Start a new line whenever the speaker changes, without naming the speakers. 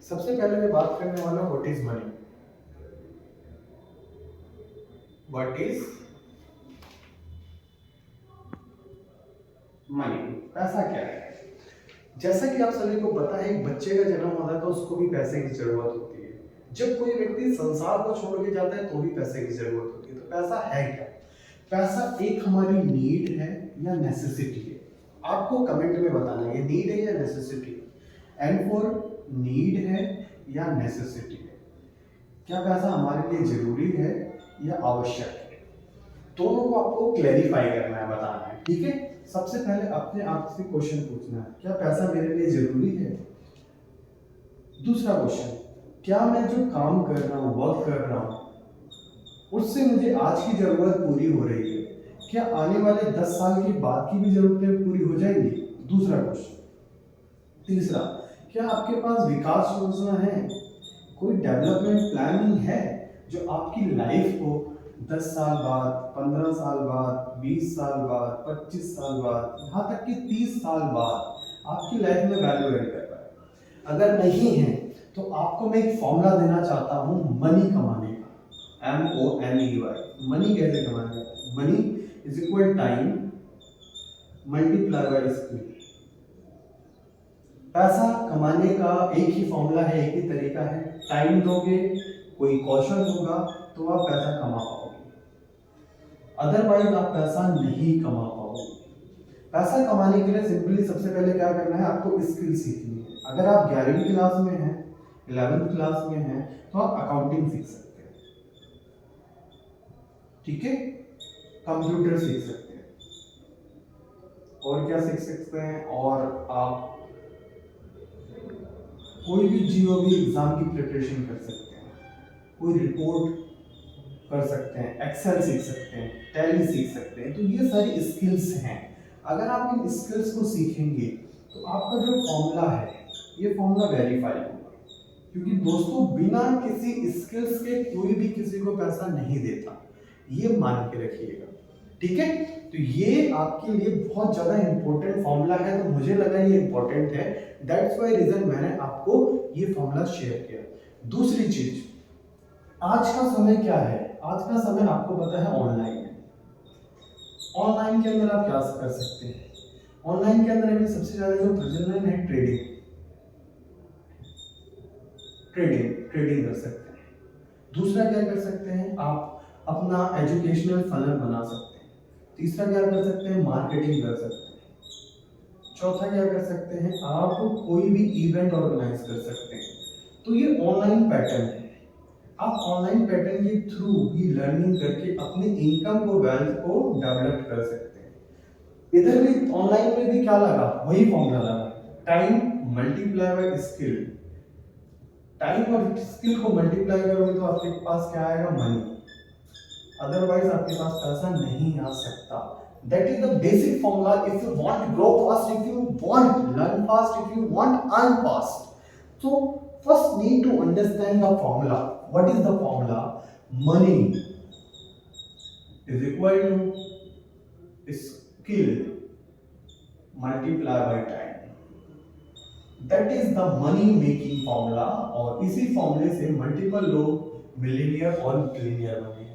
सबसे पहले मैं बात करने वाला हूँ what is money. What is money, पैसा क्या है। जैसा कि आप सभी को पता है, एक बच्चे का जन्म होता है तो उसको भी पैसे की जरूरत होती है। जब कोई व्यक्ति संसार को छोड़ के जाता है तो भी पैसे की जरूरत होती है। तो पैसा है क्या? पैसा एक हमारी नीड है या नेसेसिटी है? आपको कमेंट में बताना है ये नीड है या नेसेसिटी है। एंड फॉर नीड है या नेसेसिटी है। क्या पैसा हमारे लिए जरूरी है या आवश्यक है? दोनों को आपको क्लैरिफाई करना है, बताना है, ठीक है। सबसे पहले अपने आप से क्वेश्चन पूछना है, क्या पैसा मेरे लिए जरूरी है? दूसरा क्वेश्चन, क्या मैं जो काम कर रहा हूँ, वर्क कर रहा हूँ, उससे मुझे आज की जरूरत पूरी हो रही है? क्या आने वाले 10 साल के बाद की भी जरूरतें पूरी हो जाएंगी? दूसरा क्वेश्चन। तीसरा, क्या आपके पास विकास योजना है, कोई डेवलपमेंट प्लानिंग है जो आपकी लाइफ को 10 साल बाद, 15 साल बाद, 20 साल बाद, 25 साल बाद, यहाँ तक कि 30 साल बाद आपकी लाइफ में वैल्यू ऐड कर पाए? अगर नहीं है तो आपको मैं एक फॉर्मूला देना चाहता हूँ मनी कमाने का। MONEY। मनी कैसे कमाया जाता है? Money is equal time multiply by skill. पैसा कमाने का एक ही फॉर्मूला है, एक ही तरीका है। टाइम दोगे, कोई कौशल होगा तो आप पैसा कमा पाओगे, अदरवाइज आप पैसा नहीं कमा पाओगे। पैसा कमाने के लिए सिंपली सबसे पहले क्या करना है, आपको स्किल सीखनी है। अगर आप 11वीं क्लास में हैं, 11वीं क्लास में हैं तो आप अकाउंटिंग सीख सकते हैं, ठीक है। कंप्यूटर सीख सकते हैं, और क्या सीख सकते हैं, और आप कोई भी GOV एग्जाम की प्रिपरेशन कर सकते हैं, कोई रिपोर्ट कर सकते हैं, एक्सेल सीख सकते हैं, टैली सीख सकते हैं। तो ये सारी स्किल्स हैं। अगर आप इन स्किल्स को सीखेंगे तो आपका जो फॉर्मूला है ये फॉर्मूला वेरीफाई होगा, क्योंकि दोस्तों बिना किसी स्किल्स के कोई भी किसी को पैसा नहीं देता, ये मान के रखिएगा, ठीक है। तो ये आपके लिए बहुत ज्यादा इंपॉर्टेंट फॉर्मूला है, तो मुझे लगा ये इंपॉर्टेंट है, दैट्स वाई रीजन मैंने आपको ये फॉर्मूला शेयर किया। दूसरी चीज, आज का समय क्या है? आज का समय आपको पता है ऑनलाइन है। ऑनलाइन के अंदर आप क्या कर सकते हैं? ऑनलाइन के अंदर अभी सबसे ज्यादा जो प्रचलन है ट्रेडिंग। ट्रेडिंग कर सकते हैं। दूसरा क्या कर सकते हैं, आप अपना एजुकेशनल फनल बना सकते हैं। तीसरा क्या कर सकते हैं, मार्केटिंग कर सकते हैं। चौथा क्या कर सकते हैं, आप कोई भी इवेंट ऑर्गेनाइज कर सकते हैं। तो ये ऑनलाइन पैटर्न है। आप ऑनलाइन पैटर्न के थ्रू भी लर्निंग करके अपने इनकम को, वेल्थ को डेवलप कर सकते हैं। इधर भी ऑनलाइन में भी क्या लगा, वही फॉर्मूला लगा, time multiply by skill. Time और स्किल को मल्टीप्लाई करोगे तो आपके पास क्या आएगा, मनी। अदरवाइज आपके पास पैसा नहीं आ सकता। That is the basic formula. If you want grow fast, if you want learn fast, if you want earn fast, so first need to understand the formula. What is the formula? Money is equal to skill multiplied by time. That is the money making formula, और इसी फॉर्मूले से multiple लोग millionaire और billionaire बने हैं।